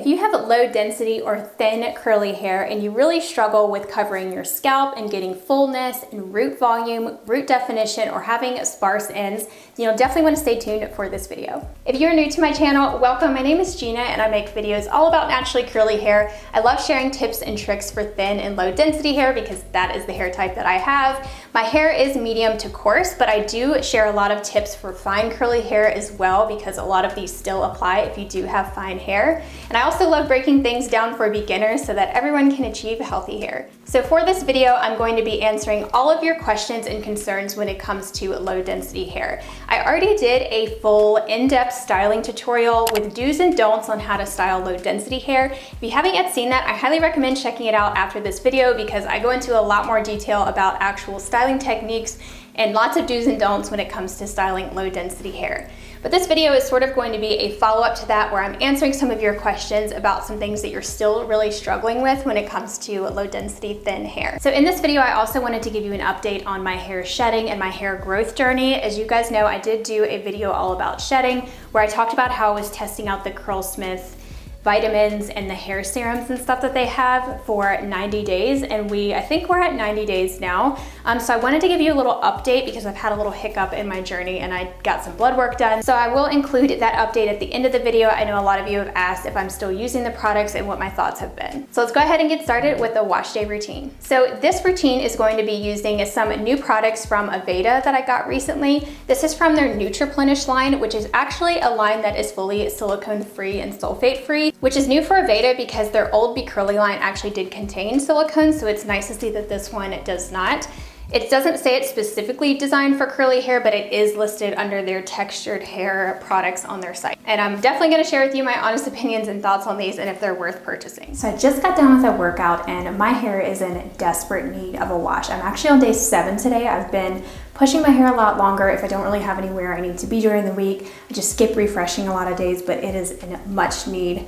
If you have low density or thin curly hair and you really struggle with covering your scalp and getting fullness and root volume, root definition, or having sparse ends, you'll definitely want to stay tuned for this video. If you're new to my channel, welcome. My name is Gina and I make videos all about naturally curly hair. I love sharing tips and tricks for thin and low density hair because that is the hair type that I have. My hair is medium to coarse, but I do share a lot of tips for fine curly hair as well because a lot of these still apply if you do have fine hair. And I also love breaking things down for beginners so that everyone can achieve healthy hair. So for this video, I'm going to be answering all of your questions and concerns when it comes to low density hair. I already did a full in-depth styling tutorial with do's and don'ts on how to style low density hair. If you haven't yet seen that, I highly recommend checking it out after this video because I go into a lot more detail about actual styling techniques and lots of do's and don'ts when it comes to styling low density hair. But this video is sort of going to be a follow-up to that where I'm answering some of your questions about some things that you're still really struggling with when it comes to low density thin hair. So in this video, I also wanted to give you an update on my hair shedding and my hair growth journey. As you guys know, I did do a video all about shedding where I talked about how I was testing out the Curlsmith vitamins and the hair serums and stuff that they have for 90 days. And I think we're at 90 days now. So I wanted to give you a little update because I've had a little hiccup in my journey and I got some blood work done. So I will include that update at the end of the video. I know a lot of you have asked if I'm still using the products and what my thoughts have been. So let's go ahead and get started with the wash day routine. So this routine is going to be using some new products from Aveda that I got recently. This is from their Nutriplenish line, which is actually a line that is fully silicone free and sulfate free, which is new for Aveda because their old Be Curly line actually did contain silicone, so it's nice to see that this one does not. It doesn't say it's specifically designed for curly hair, but it is listed under their textured hair products on their site. And I'm definitely gonna share with you my honest opinions and thoughts on these and if they're worth purchasing. So I just got done with a workout and my hair is in desperate need of a wash. I'm actually on day 7 today. I've been pushing my hair a lot longer. If I don't really have anywhere I need to be during the week, I just skip refreshing a lot of days, but it is in much need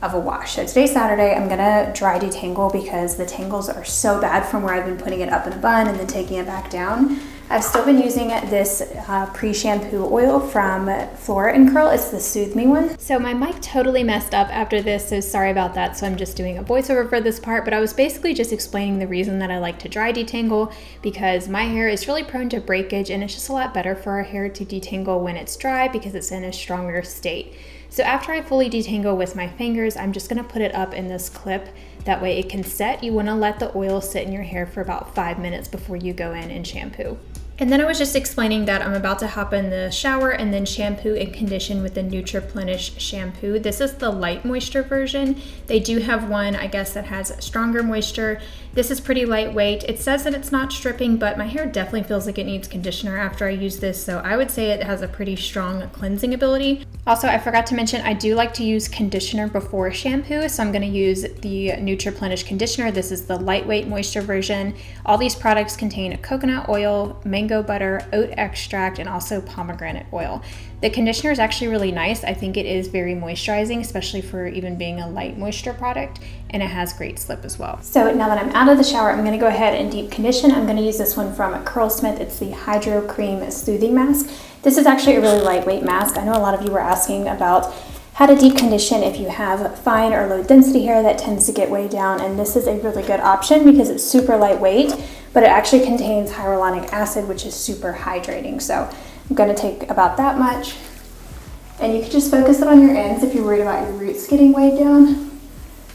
of a wash. So today's Saturday, I'm gonna dry detangle because the tangles are so bad from where I've been putting it up in a bun and then taking it back down. I've still been using this pre-shampoo oil from Flora & Curl. It's the Soothe Me one. So my mic totally messed up after this, so sorry about that. So I'm just doing a voiceover for this part, but I was basically just explaining the reason that I like to dry detangle because my hair is really prone to breakage and it's just a lot better for our hair to detangle when it's dry because it's in a stronger state. So after I fully detangle with my fingers, I'm just gonna put it up in this clip. That way it can set. You wanna let the oil sit in your hair for about 5 minutes before you go in and shampoo. And then I was just explaining that I'm about to hop in the shower and then shampoo and condition with the Nutriplenish shampoo. This is the light moisture version. They do have one, I guess, that has stronger moisture. This is pretty lightweight. It says that it's not stripping, but my hair definitely feels like it needs conditioner after I use this, so I would say it has a pretty strong cleansing ability. Also, I forgot to mention, I do like to use conditioner before shampoo, so I'm gonna use the Nutriplenish conditioner. This is the lightweight moisture version. All these products contain coconut oil, mango butter, oat extract, and also pomegranate oil. The conditioner is actually really nice. I think it is very moisturizing, especially for even being a light moisture product, and it has great slip as well. So now that I'm out of the shower, I'm gonna go ahead and deep condition. I'm gonna use this one from Curlsmith. It's the Hydro Cream Soothing Mask. This is actually a really lightweight mask. I know a lot of you were asking about how to deep condition if you have fine or low density hair that tends to get way down, and this is a really good option because it's super lightweight, but it actually contains hyaluronic acid, which is super hydrating. So I'm gonna take about that much, and you can just focus it on your ends if you're worried about your roots getting weighed down.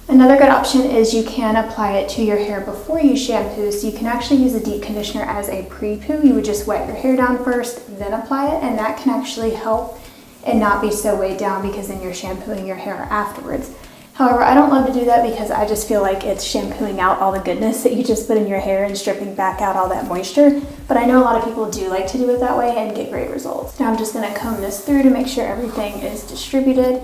Another good option is you can apply it to your hair before you shampoo, so you can actually use a deep conditioner as a pre-poo. You would just wet your hair down first, then apply it, and that can actually help and not be so weighed down because then you're shampooing your hair afterwards. However, I don't love to do that because I just feel like it's shampooing out all the goodness that you just put in your hair and stripping back out all that moisture. But I know a lot of people do like to do it that way and get great results. Now I'm just gonna comb this through to make sure everything is distributed.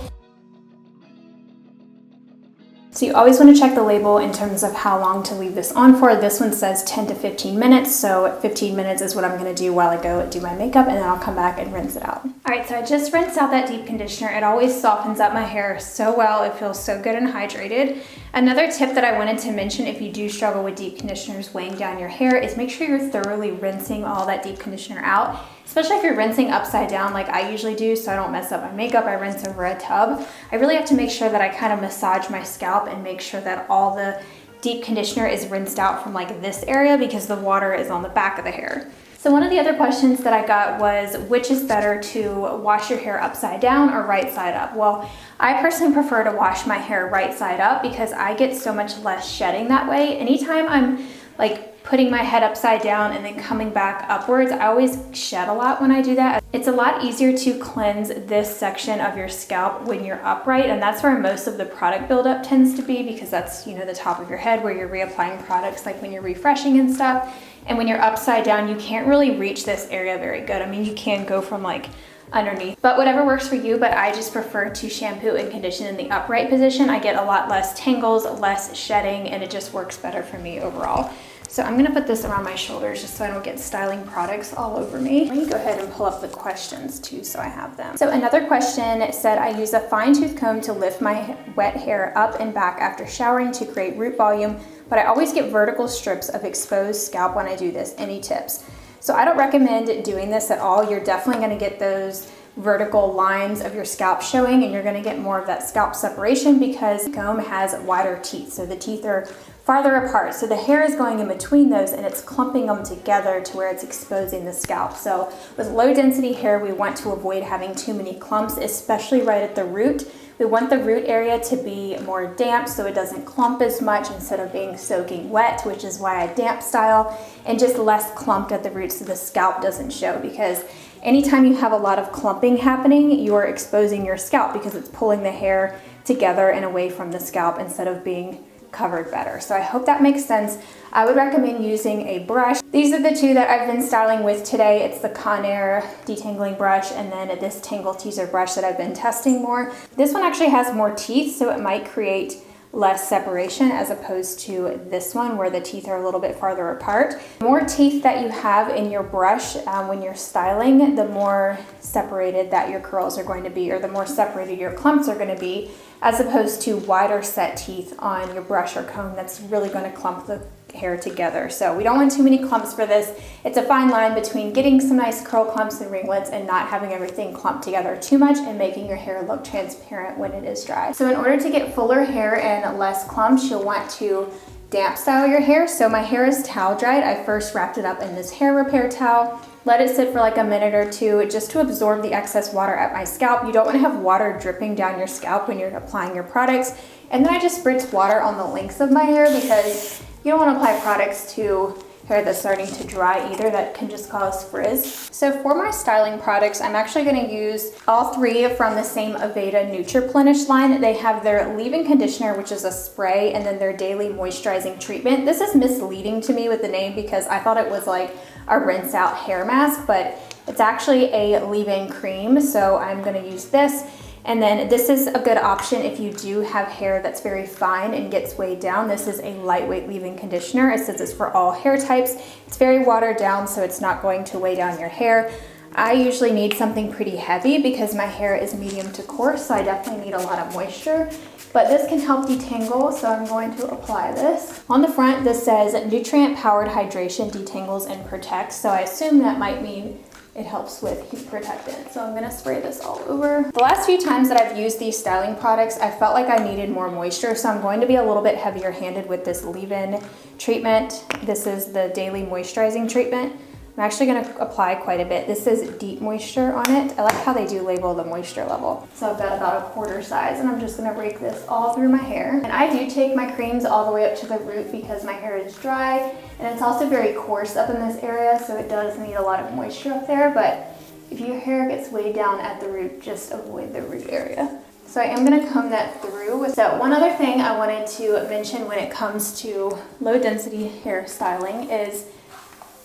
So you always want to check the label in terms of how long to leave this on for. This one says 10 to 15 minutes, so 15 minutes is what I'm going to do while I go do my makeup, and then I'll come back and rinse it out. Alright, so I just rinsed out that deep conditioner. It always softens up my hair so well. It feels so good and hydrated. Another tip that I wanted to mention if you do struggle with deep conditioners weighing down your hair is make sure you're thoroughly rinsing all that deep conditioner out. especially if you're rinsing upside down like I usually do so I don't mess up my makeup. I rinse over a tub. I really have to make sure that I kind of massage my scalp and make sure that all the deep conditioner is rinsed out from like this area because the water is on the back of the hair. So one of the other questions that I got was, which is better to wash your hair upside down or right side up? Well, I personally prefer to wash my hair right side up because I get so much less shedding that way. Anytime I'm like putting my head upside down and then coming back upwards, I always shed a lot when I do that. It's a lot easier to cleanse this section of your scalp when you're upright, and that's where most of the product buildup tends to be because that's, you know, the top of your head where you're reapplying products like when you're refreshing and stuff. And when you're upside down, you can't really reach this area very good. I mean, you can go from like underneath, but whatever works for you. But I just prefer to shampoo and condition in the upright position. I get a lot less tangles, less shedding, and it just works better for me overall. So I'm gonna put this around my shoulders just so I don't get styling products all over me. Let me go ahead and pull up the questions too so I have them. So another question said, I use a fine tooth comb to lift my wet hair up and back after showering to create root volume, but I always get vertical strips of exposed scalp when I do this. Any tips? So I don't recommend doing this at all. You're definitely gonna get those vertical lines of your scalp showing and you're gonna get more of that scalp separation because the comb has wider teeth. So the teeth are farther apart. So the hair is going in between those and it's clumping them together to where it's exposing the scalp. So with low density hair, we want to avoid having too many clumps, especially right at the root. We want the root area to be more damp so it doesn't clump as much instead of being soaking wet, which is why I damp style, and just less clumped at the root so the scalp doesn't show, because anytime you have a lot of clumping happening, you're exposing your scalp because it's pulling the hair together and away from the scalp instead of being covered better. So I hope that makes sense. I would recommend using a brush. These are the two that I've been styling with today. It's the Conair detangling brush and then this Tangle Teaser brush that I've been testing more. This one actually has more teeth, so it might create less separation as opposed to this one where the teeth are a little bit farther apart. The more teeth that you have in your brush when you're styling, the more separated that your curls are going to be, or the more separated your clumps are going to be, as opposed to wider set teeth on your brush or comb that's really going to clump the hair together. So we don't want too many clumps for this. It's a fine line between getting some nice curl clumps and ringlets and not having everything clumped together too much and making your hair look transparent when it is dry. So in order to get fuller hair and less clumps, you'll want to damp style your hair. So my hair is towel dried. I first wrapped it up in this hair repair towel, let it sit for like a minute or two just to absorb the excess water at my scalp. You don't want to have water dripping down your scalp when you're applying your products. And then I just spritz water on the lengths of my hair because you don't want to apply products to hair that's starting to dry either. That can just cause frizz. So for my styling products, I'm actually going to use all three from the same Aveda Nutriplenish line. They have their leave-in conditioner, which is a spray, and then their daily moisturizing treatment. This is misleading to me with the name because I thought it was like a rinse out hair mask, but it's actually a leave-in cream. So I'm going to use this. And then this is a good option if you do have hair that's very fine and gets weighed down. This is a lightweight leave-in conditioner. It says it's for all hair types. It's very watered down, so it's not going to weigh down your hair. I usually need something pretty heavy because my hair is medium to coarse, so I definitely need a lot of moisture. But this can help detangle, so I'm going to apply this. On the front, this says nutrient-powered hydration detangles and protects, so I assume that might mean it helps with heat protectant. So I'm gonna spray this all over. The last few times that I've used these styling products, I felt like I needed more moisture, so I'm going to be a little bit heavier handed with this leave-in treatment. This is the daily moisturizing treatment. I'm actually gonna apply quite a bit. This says deep moisture on it. I like how they do label the moisture level. So I've got about a quarter size and I'm just gonna rake this all through my hair. And I do take my creams all the way up to the root because my hair is dry and it's also very coarse up in this area, so it does need a lot of moisture up there, but if your hair gets weighed down at the root, just avoid the root area. So I am gonna comb that through. So one other thing I wanted to mention when it comes to low density hair styling is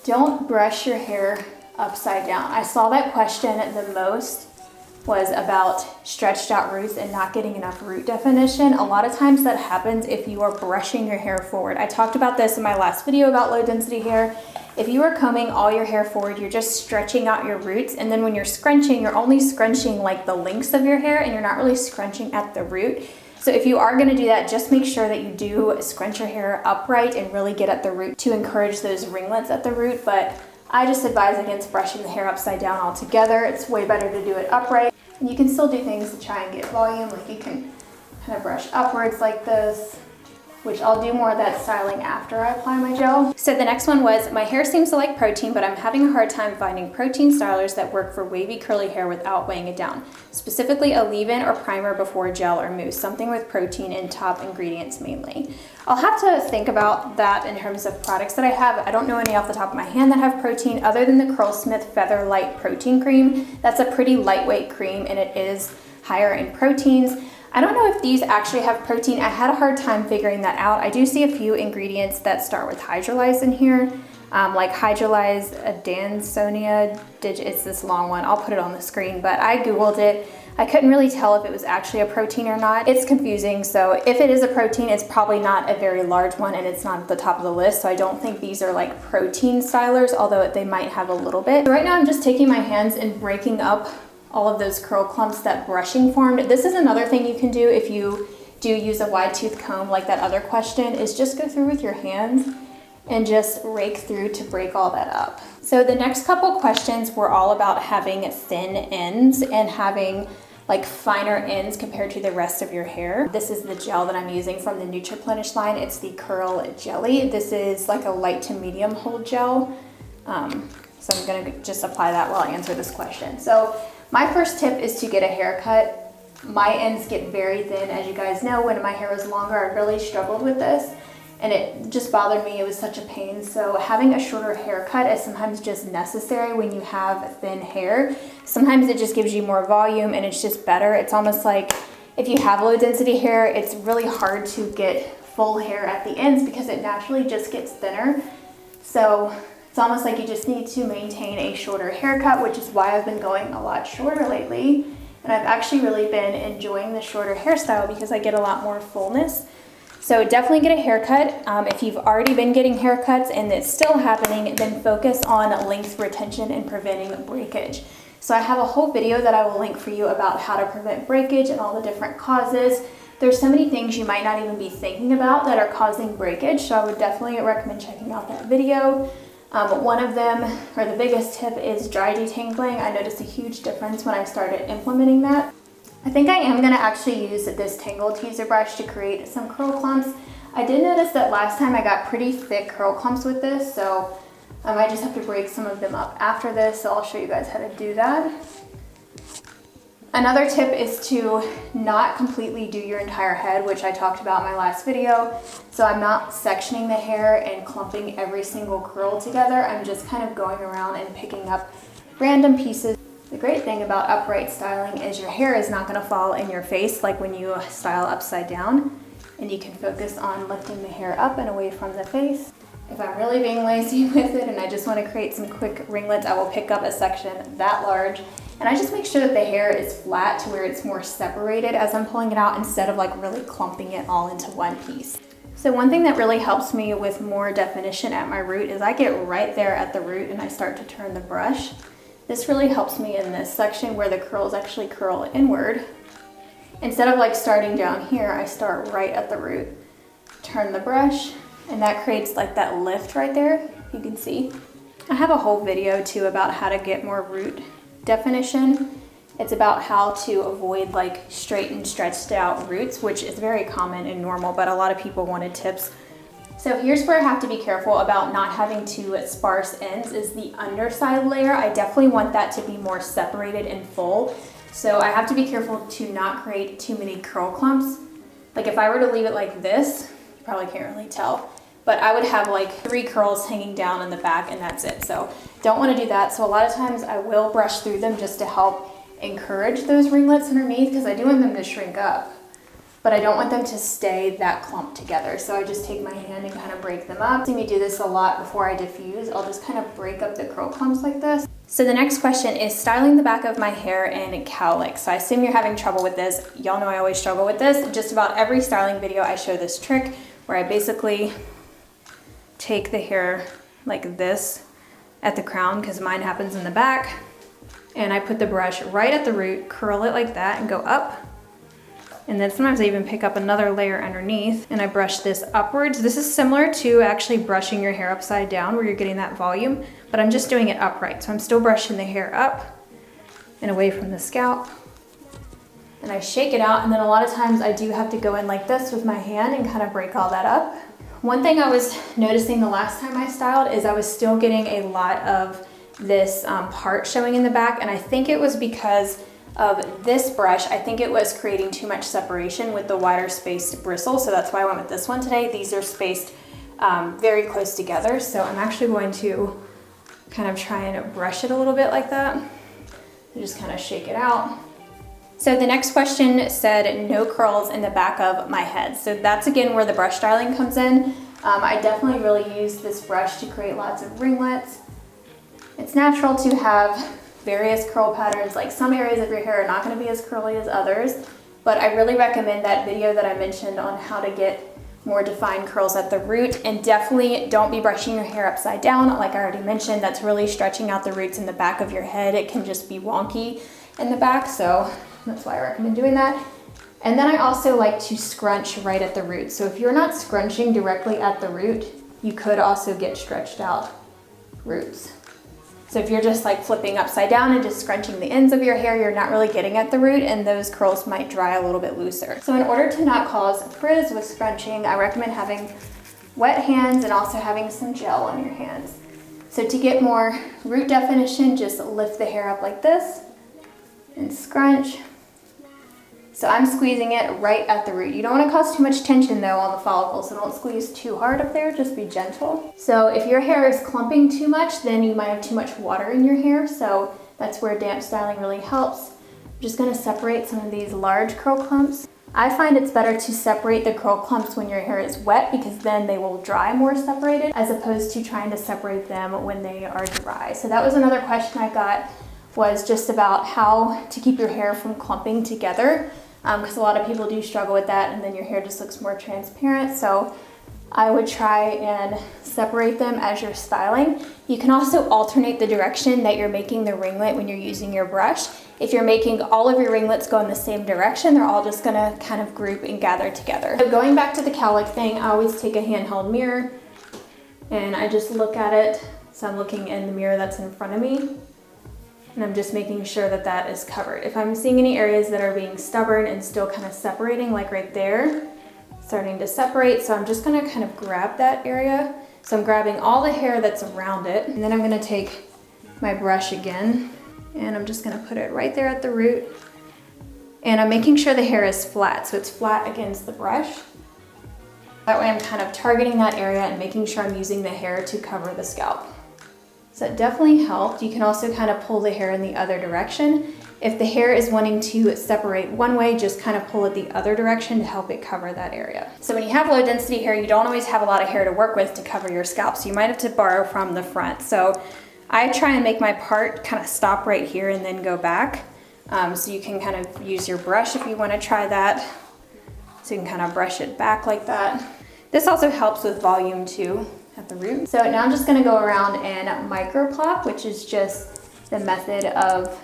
don't brush your hair upside down. I saw that question the most was about stretched out roots and not getting enough root definition. A lot of times that happens if you are brushing your hair forward. I talked about this in my last video about low density hair. If you are combing all your hair forward, you're just stretching out your roots, and then when you're scrunching, you're only scrunching like the lengths of your hair and you're not really scrunching at the root. So if you are gonna do that, just make sure that you do scrunch your hair upright and really get at the root to encourage those ringlets at the root. But I just advise against brushing the hair upside down altogether. It's way better to do it upright. And you can still do things to try and get volume, like you can kind of brush upwards like this, which I'll do more of that styling after I apply my gel. So the next one was, my hair seems to like protein, but I'm having a hard time finding protein stylers that work for wavy curly hair without weighing it down. Specifically a leave-in or primer before gel or mousse, something with protein in top ingredients mainly. I'll have to think about that in terms of products that I have. I don't know any off the top of my hand that have protein other than the Curlsmith Feather Light Protein Cream. That's a pretty lightweight cream and it is higher in proteins. I don't know if these actually have protein. I had a hard time figuring that out. I do see a few ingredients that start with hydrolyze in here, like hydrolyze Adansonia, it's this long one. I'll put it on the screen, but I Googled it. I couldn't really tell if it was actually a protein or not. It's confusing, so if it is a protein, it's probably not a very large one and it's not at the top of the list, so I don't think these are like protein stylers, although they might have a little bit. So right now I'm just taking my hands and breaking up all of those curl clumps that brushing formed. This is another thing you can do if you do use a wide tooth comb like that other question, is just go through with your hands and just rake through to break all that up. So the next couple questions were all about having thin ends and having like finer ends compared to the rest of your hair. This is the gel that I'm using from the Nutriplenish line. It's the Curl Jelly. This is like a light to medium hold gel. So I'm gonna just apply that while I answer this question. So my first tip is to get a haircut. My ends get very thin. As you guys know, when my hair was longer, I really struggled with this and it just bothered me. It was such a pain. So having a shorter haircut is sometimes just necessary when you have thin hair. Sometimes it just gives you more volume and it's just better. It's almost like if you have low density hair, it's really hard to get full hair at the ends because it naturally just gets thinner. So it's almost like you just need to maintain a shorter haircut, which is why I've been going a lot shorter lately. And I've actually really been enjoying the shorter hairstyle because I get a lot more fullness. So definitely get a haircut. If you've already been getting haircuts and it's still happening, then focus on length retention and preventing breakage. So I have a whole video that I will link for you about how to prevent breakage and all the different causes. There's so many things you might not even be thinking about that are causing breakage, so I would definitely recommend checking out that video. One of them, or the biggest tip, is dry detangling. I noticed a huge difference when I started implementing that. I think I am going to actually use this Tangle teaser brush to create some curl clumps. I did notice that last time I got pretty thick curl clumps with this, so I might just have to break some of them up after this, so I'll show you guys how to do that. Another tip is to not completely do your entire head, which I talked about in my last video. So I'm not sectioning the hair and clumping every single curl together. I'm just kind of going around and picking up random pieces. The great thing about upright styling is your hair is not going to fall in your face like when you style upside down, and you can focus on lifting the hair up and away from the face. If I'm really being lazy with it and I just want to create some quick ringlets, I will pick up a section that large. And I just make sure that the hair is flat to where it's more separated as I'm pulling it out instead of like really clumping it all into one piece. So one thing that really helps me with more definition at my root is I get right there at the root and I start to turn the brush. This really helps me in this section where the curls actually curl inward. Instead of like starting down here, I start right at the root, turn the brush, and that creates like that lift right there, you can see. I have a whole video too about how to get more root definition. It's about how to avoid like straight and stretched out roots, which is very common and normal, but a lot of people wanted tips. So here's where I have to be careful about not having too sparse ends, is the underside layer. I definitely want that to be more separated and full. So I have to be careful to not create too many curl clumps. Like if I were to leave it like this, you probably can't really tell, but I would have like 3 curls hanging down in the back and that's it. So don't want to do that. So a lot of times I will brush through them just to help encourage those ringlets underneath, because I do want them to shrink up, but I don't want them to stay that clumped together. So I just take my hand and kind of break them up. See me do this a lot before I diffuse. I'll just kind of break up the curl clumps like this. So the next question is styling the back of my hair in cowlicks. So I assume you're having trouble with this. Y'all know I always struggle with this. Just about every styling video I show this trick where I basically take the hair like this at the crown, because mine happens in the back, and I put the brush right at the root, curl it like that, and go up And then sometimes I even pick up another layer underneath and I brush this upwards. This is similar to actually brushing your hair upside down where you're getting that volume, but I'm just doing it upright. So I'm still brushing the hair up and away from the scalp. And I shake it out, and then a lot of times I do have to go in like this with my hand and kind of break all that up. One thing I was noticing the last time I styled is I was still getting a lot of this part showing in the back, and I think it was because of this brush. I think it was creating too much separation with the wider spaced bristles, so that's why I went with this one today. These are spaced very close together, so I'm actually going to kind of try and brush it a little bit like that and just kind of shake it out. So the next question said no curls in the back of my head. So that's again where the brush styling comes in. I definitely really use this brush to create lots of ringlets. It's natural to have various curl patterns. Like some areas of your hair are not going to be as curly as others, but I really recommend that video that I mentioned on how to get more defined curls at the root. And definitely don't be brushing your hair upside down. Like I already mentioned, that's really stretching out the roots in the back of your head. It can just be wonky in the back, so that's why I recommend doing that. And then I also like to scrunch right at the root. So if you're not scrunching directly at the root, you could also get stretched out roots. So if you're just like flipping upside down and just scrunching the ends of your hair, you're not really getting at the root, and those curls might dry a little bit looser. So in order to not cause frizz with scrunching, I recommend having wet hands and also having some gel on your hands. So to get more root definition, just lift the hair up like this and scrunch. So I'm squeezing it right at the root. You don't want to cause too much tension though on the follicle, so don't squeeze too hard up there, just be gentle. So if your hair is clumping too much, then you might have too much water in your hair, so that's where damp styling really helps. I'm just going to separate some of these large curl clumps. I find it's better to separate the curl clumps when your hair is wet, because then they will dry more separated, as opposed to trying to separate them when they are dry. So that was another question I got, was just about how to keep your hair from clumping together. Because a lot of people do struggle with that, and then your hair just looks more transparent. So I would try and separate them as you're styling. You can also alternate the direction that you're making the ringlet when you're using your brush. If you're making all of your ringlets go in the same direction, they're all just gonna kind of group and gather together. So going back to the cowlick thing, I always take a handheld mirror and I just look at it. So I'm looking in the mirror that's in front of me, and I'm just making sure that that is covered. If I'm seeing any areas that are being stubborn and still kind of separating, like right there, starting to separate, so I'm just gonna kind of grab that area. So I'm grabbing all the hair that's around it, and then I'm gonna take my brush again, and I'm just gonna put it right there at the root. And I'm making sure the hair is flat, so it's flat against the brush. That way I'm kind of targeting that area and making sure I'm using the hair to cover the scalp. So it definitely helped. You can also kind of pull the hair in the other direction. If the hair is wanting to separate one way, just kind of pull it the other direction to help it cover that area. So when you have low density hair, you don't always have a lot of hair to work with to cover your scalp, so you might have to borrow from the front. So I try and make my part kind of stop right here and then go back. So you can kind of use your brush if you want to try that. So you can kind of brush it back like that. This also helps with volume too at the root. So now I'm just gonna go around and microplop, which is just the method of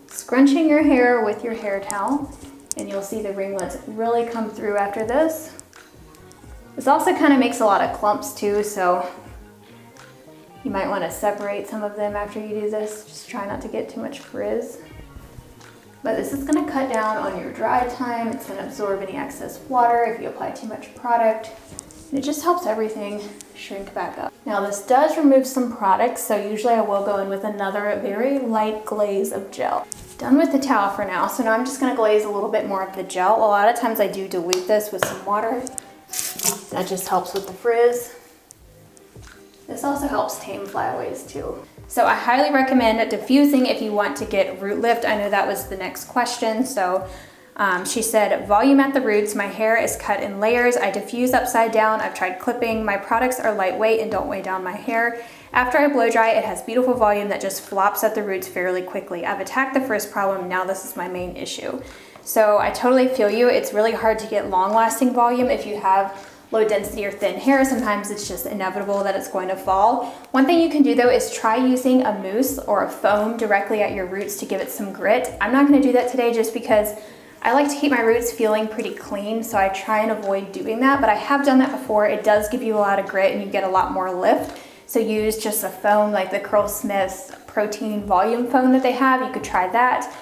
scrunching your hair with your hair towel, and you'll see the ringlets really come through after this. This also kind of makes a lot of clumps too, so you might want to separate some of them after you do this. Just try not to get too much frizz. But this is going to cut down on your dry time. It's going to absorb any excess water if you apply too much product. And it just helps everything shrink back up. Now this does remove some products, so usually I will go in with another very light glaze of gel. Done with the towel for now, so now I'm just going to glaze a little bit more of the gel. A lot of times I do dilute this with some water. That just helps with the frizz. This also helps tame flyaways too. So I highly recommend diffusing if you want to get root lift. I know that was the next question. So she said, volume at the roots. My hair is cut in layers. I diffuse upside down. I've tried clipping. My products are lightweight and don't weigh down my hair. After I blow dry, it has beautiful volume that just flops at the roots fairly quickly. I've attacked the first problem. Now this is my main issue. So I totally feel you. It's really hard to get long lasting volume if you have low density or thin hair. Sometimes it's just inevitable that it's going to fall. One thing you can do though is try using a mousse or a foam directly at your roots to give it some grit. I'm not going to do that today just because I like to keep my roots feeling pretty clean, so I try and avoid doing that, but I have done that before. It does give you a lot of grit and you get a lot more lift. So use just a foam like the Curlsmith protein volume foam that they have. You could try that.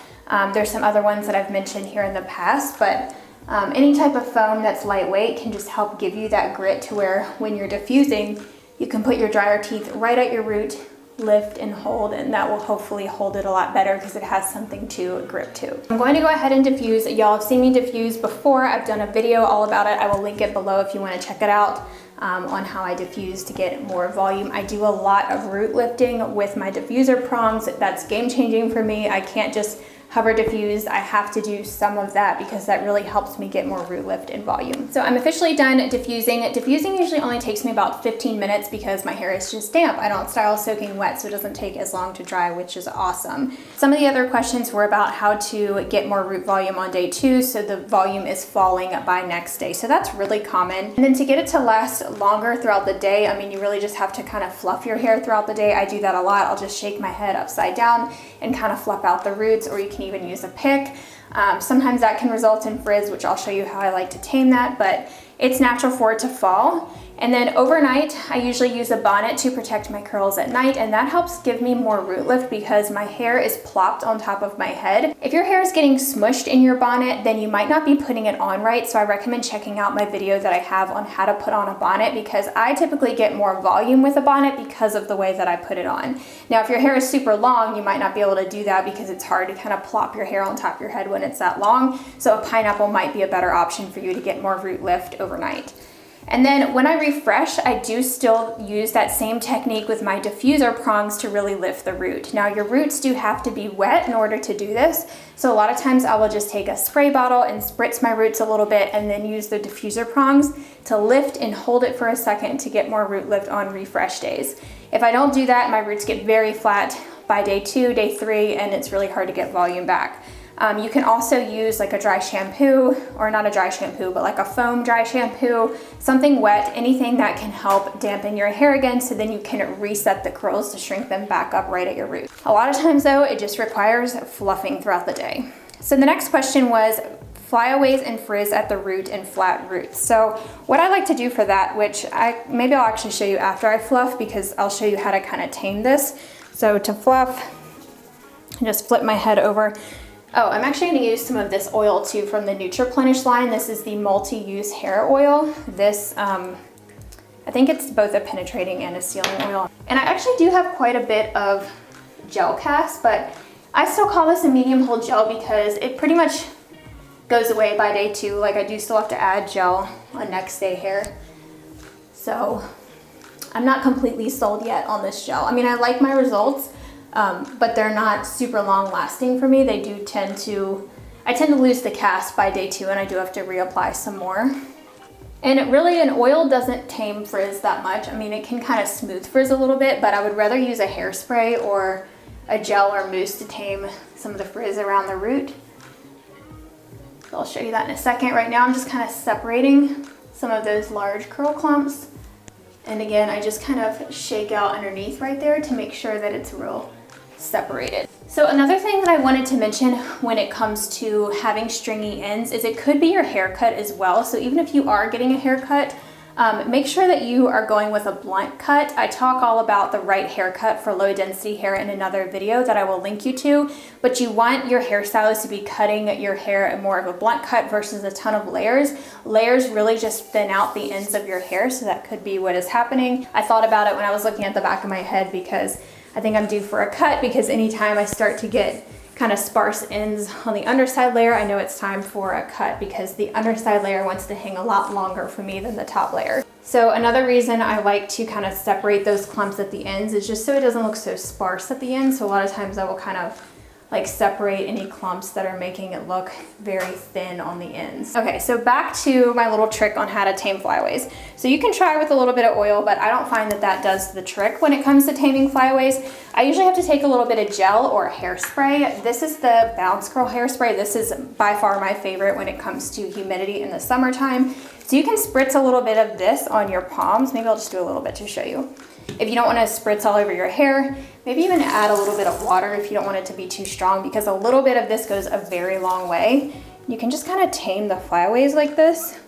There's some other ones that I've mentioned here in the past, but any type of foam that's lightweight can just help give you that grit to where when you're diffusing, you can put your dryer teeth right at your root, lift and hold, and that will hopefully hold it a lot better because it has something to grip to. I'm going to go ahead and diffuse. Y'all have seen me diffuse before. I've done a video all about it. I will link it below if you want to check it out on how I diffuse to get more volume. I do a lot of root lifting with my diffuser prongs. That's game changing for me. I can't just hover diffuse. I have to do some of that because that really helps me get more root lift and volume. So I'm officially done diffusing. Diffusing usually only takes me about 15 minutes because my hair is just damp. I don't style soaking wet, so it doesn't take as long to dry, which is awesome. Some of the other questions were about how to get more root volume on day 2 so the volume is falling by next day. So that's really common. And then to get it to last longer throughout the day, I mean, you really just have to kind of fluff your hair throughout the day. I do that a lot. I'll just shake my head upside down and kind of fluff out the roots, or you can even use a pick. Sometimes that can result in frizz, which I'll show you how I like to tame that, but it's natural for it to fall. And then overnight, I usually use a bonnet to protect my curls at night, and that helps give me more root lift because my hair is plopped on top of my head. If your hair is getting smushed in your bonnet, then you might not be putting it on right, so I recommend checking out my video that I have on how to put on a bonnet because I typically get more volume with a bonnet because of the way that I put it on. Now, if your hair is super long, you might not be able to do that because it's hard to kind of plop your hair on top of your head when it's that long, so a pineapple might be a better option for you to get more root lift overnight. And then when I refresh, I do still use that same technique with my diffuser prongs to really lift the root. Now your roots do have to be wet in order to do this. So a lot of times I will just take a spray bottle and spritz my roots a little bit and then use the diffuser prongs to lift and hold it for a second to get more root lift on refresh days. If I don't do that, my roots get very flat by day 2, day 3, and it's really hard to get volume back. You can also use like a dry shampoo, or not a dry shampoo, but like a foam dry shampoo, something wet, anything that can help dampen your hair again so then you can reset the curls to shrink them back up right at your root. A lot of times though, it just requires fluffing throughout the day. So the next question was flyaways and frizz at the root and flat roots. So what I like to do for that, which maybe I'll actually show you after I fluff because I'll show you how to kind of tame this. So to fluff, just flip my head over. Oh, I'm actually going to use some of this oil too from the Nutriplenish line. This is the multi-use hair oil. This, I think it's both a penetrating and a sealing oil. And I actually do have quite a bit of gel cast, but I still call this a medium hold gel because it pretty much goes away by day 2. Like I do still have to add gel on next day hair. So I'm not completely sold yet on this gel. I mean, I like my results. But they're not super long lasting for me. They do tend to, I tend to lose the cast by day 2 and I do have to reapply some more. And an oil doesn't tame frizz that much. I mean, it can kind of smooth frizz a little bit, but I would rather use a hairspray or a gel or mousse to tame some of the frizz around the root. So I'll show you that in a second. Right now I'm just kind of separating some of those large curl clumps. And again, I just kind of shake out underneath right there to make sure that it's real separated. So another thing that I wanted to mention when it comes to having stringy ends is it could be your haircut as well. So even if you are getting a haircut, make sure that you are going with a blunt cut. I talk all about the right haircut for low density hair in another video that I will link you to, but you want your hairstylist to be cutting your hair in more of a blunt cut versus a ton of layers. Layers really just thin out the ends of your hair, so that could be what is happening. I thought about it when I was looking at the back of my head because I think I'm due for a cut because anytime I start to get kind of sparse ends on the underside layer, I know it's time for a cut because the underside layer wants to hang a lot longer for me than the top layer. So another reason I like to kind of separate those clumps at the ends is just so it doesn't look so sparse at the end. So a lot of times I will kind of like separate any clumps that are making it look very thin on the ends. Okay, so back to my little trick on how to tame flyaways. So you can try with a little bit of oil, but I don't find that that does the trick when it comes to taming flyaways. I usually have to take a little bit of gel or hairspray. This is the Bounce Curl hairspray. This is by far my favorite when it comes to humidity in the summertime. So you can spritz a little bit of this on your palms. Maybe I'll just do a little bit to show you. If you don't want to spritz all over your hair, maybe even add a little bit of water if you don't want it to be too strong, because a little bit of this goes a very long way. You can just kind of tame the flyaways like this.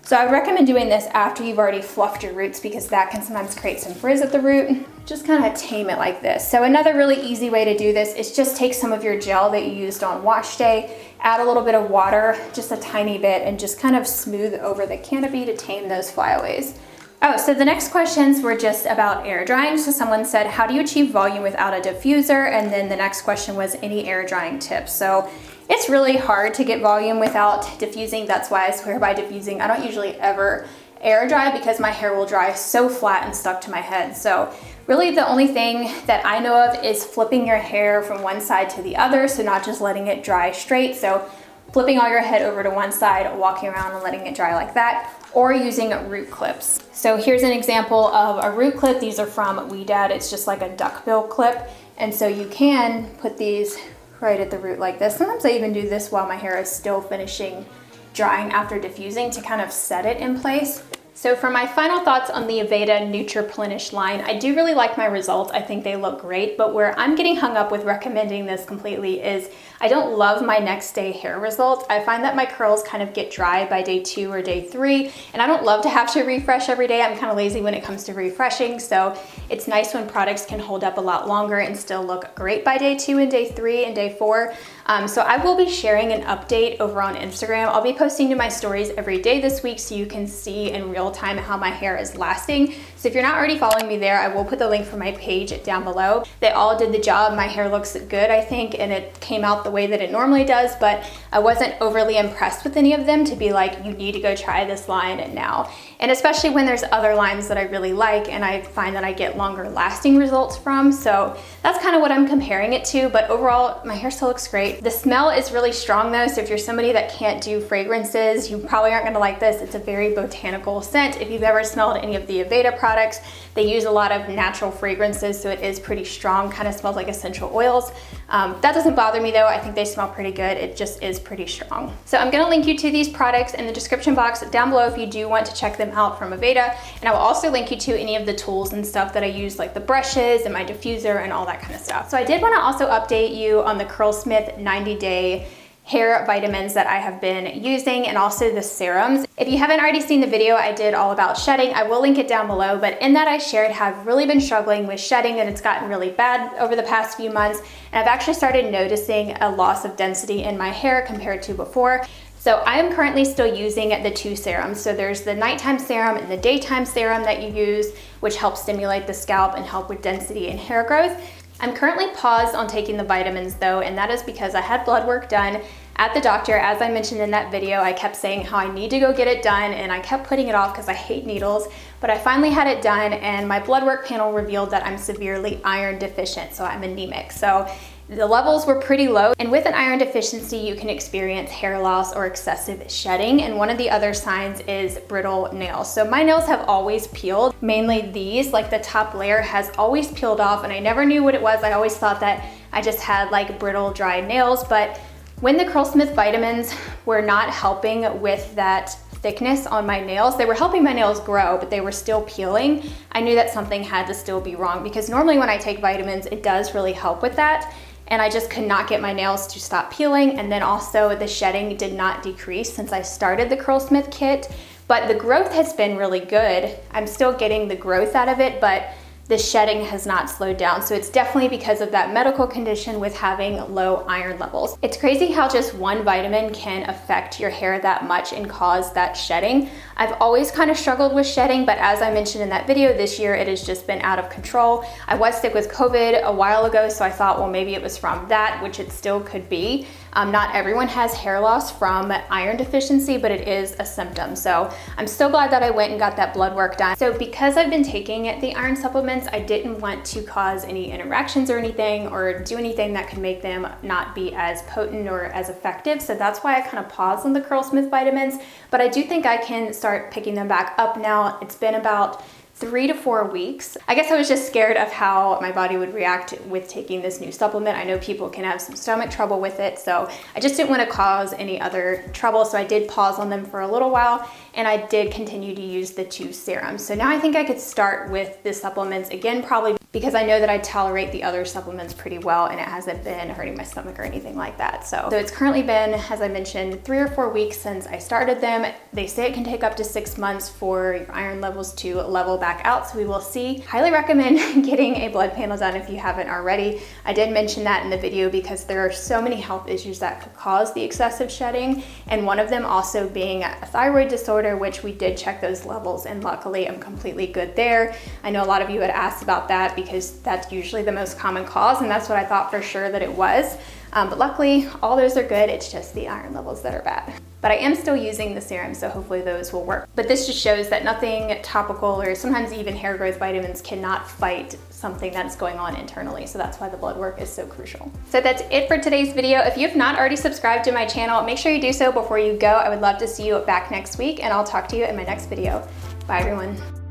So I would recommend doing this after you've already fluffed your roots because that can sometimes create some frizz at the root. Just kind of tame it like this. So another really easy way to do this is just take some of your gel that you used on wash day, add a little bit of water, just a tiny bit, and just kind of smooth over the canopy to tame those flyaways. Oh, so the next questions were just about air drying. So someone said, how do you achieve volume without a diffuser? And then the next question was any air drying tips. So it's really hard to get volume without diffusing. That's why I swear by diffusing. I don't usually ever air dry because my hair will dry so flat and stuck to my head. So really the only thing that I know of is flipping your hair from one side to the other. So not just letting it dry straight. So flipping all your head over to one side, walking around and letting it dry like that, or using root clips. So here's an example of a root clip. These are from Weedad. It's just like a duckbill clip. And so you can put these right at the root like this. Sometimes I even do this while my hair is still finishing drying after diffusing to kind of set it in place. So for my final thoughts on the Aveda Nutriplenish line, I do really like my results. I think they look great, but where I'm getting hung up with recommending this completely is I don't love my next day hair results. I find that my curls kind of get dry by day 2 or day 3, and I don't love to have to refresh every day. I'm kind of lazy when it comes to refreshing, so it's nice when products can hold up a lot longer and still look great by day 2 and day 3 and day 4. So I will be sharing an update over on Instagram. I'll be posting to my stories every day this week so you can see in real time how my hair is lasting. So if you're not already following me there, I will put the link for my page down below. They all did the job. My hair looks good, I think, and it came out the way that it normally does, but I wasn't overly impressed with any of them to be like, you need to go try this line now. And especially when there's other lines that I really like and I find that I get longer lasting results from. So that's kind of what I'm comparing it to, but overall my hair still looks great. The smell is really strong though, so if you're somebody that can't do fragrances, you probably aren't gonna like this. It's a very botanical scent. If you've ever smelled any of the Aveda products, they use a lot of natural fragrances, so it is pretty strong, kind of smells like essential oils. That doesn't bother me though. I think they smell pretty good. It just is pretty strong. So I'm gonna link you to these products in the description box down below if you do want to check them out from Aveda. And I will also link you to any of the tools and stuff that I use, like the brushes and my diffuser and all that kind of stuff. So I did wanna also update you on the Curlsmith 90-day hair vitamins that I have been using and also the serums. If you haven't already seen the video I did all about shedding, I will link it down below, but in that I shared how I've really been struggling with shedding and it's gotten really bad over the past few months, and I've actually started noticing a loss of density in my hair compared to before. So I am currently still using the 2 serums. So there's the nighttime serum and the daytime serum that you use, which helps stimulate the scalp and help with density and hair growth. I'm currently paused on taking the vitamins though, and that is because I had blood work done at the doctor. As I mentioned in that video, I kept saying how I need to go get it done and I kept putting it off because I hate needles, but I finally had it done and my blood work panel revealed that I'm severely iron deficient, so I'm anemic. So the levels were pretty low, and with an iron deficiency you can experience hair loss or excessive shedding, and one of the other signs is brittle nails. So my nails have always peeled, mainly these, like the top layer has always peeled off, and I never knew what it was. I always thought that I just had like brittle dry nails, but when the Curlsmith vitamins were not helping with that thickness on my nails, they were helping my nails grow, but they were still peeling. I knew that something had to still be wrong because normally when I take vitamins, it does really help with that. And I just could not get my nails to stop peeling. And then also the shedding did not decrease since I started the Curlsmith kit, but the growth has been really good. I'm still getting the growth out of it, but the shedding has not slowed down. So it's definitely because of that medical condition with having low iron levels. It's crazy how just one vitamin can affect your hair that much and cause that shedding. I've always kind of struggled with shedding, but as I mentioned in that video, this year it has just been out of control. I was sick with COVID a while ago, so I thought, well, maybe it was from that, which it still could be. Not everyone has hair loss from iron deficiency, but it is a symptom. So I'm so glad that I went and got that blood work done. So because I've been taking the iron supplements, I didn't want to cause any interactions or anything or do anything that could make them not be as potent or as effective. So that's why I kind of paused on the Curlsmith vitamins, but I do think I can start picking them back up now. It's been about 3 to 4 weeks. I guess I was just scared of how my body would react with taking this new supplement. I know people can have some stomach trouble with it, so I just didn't want to cause any other trouble. So I did pause on them for a little while, and I did continue to use the 2 serums. So now I think I could start with the supplements again, probably because I know that I tolerate the other supplements pretty well and it hasn't been hurting my stomach or anything like that. So it's currently been, as I mentioned, 3 or 4 weeks since I started them. They say it can take up to 6 months for your iron levels to level back out, so we will see. Highly recommend getting a blood panel done if you haven't already. I did mention that in the video because there are so many health issues that could cause the excessive shedding, and one of them also being a thyroid disorder, which we did check those levels, and luckily I'm completely good there. I know a lot of you had asked about that because that's usually the most common cause, and that's what I thought for sure that it was. But luckily, all those are good. It's just the iron levels that are bad. But I am still using the serum, so hopefully those will work. But this just shows that nothing topical or sometimes even hair growth vitamins cannot fight something that's going on internally. So that's why the blood work is so crucial. So that's it for today's video. If you have not already subscribed to my channel, make sure you do so before you go. I would love to see you back next week, and I'll talk to you in my next video. Bye, everyone.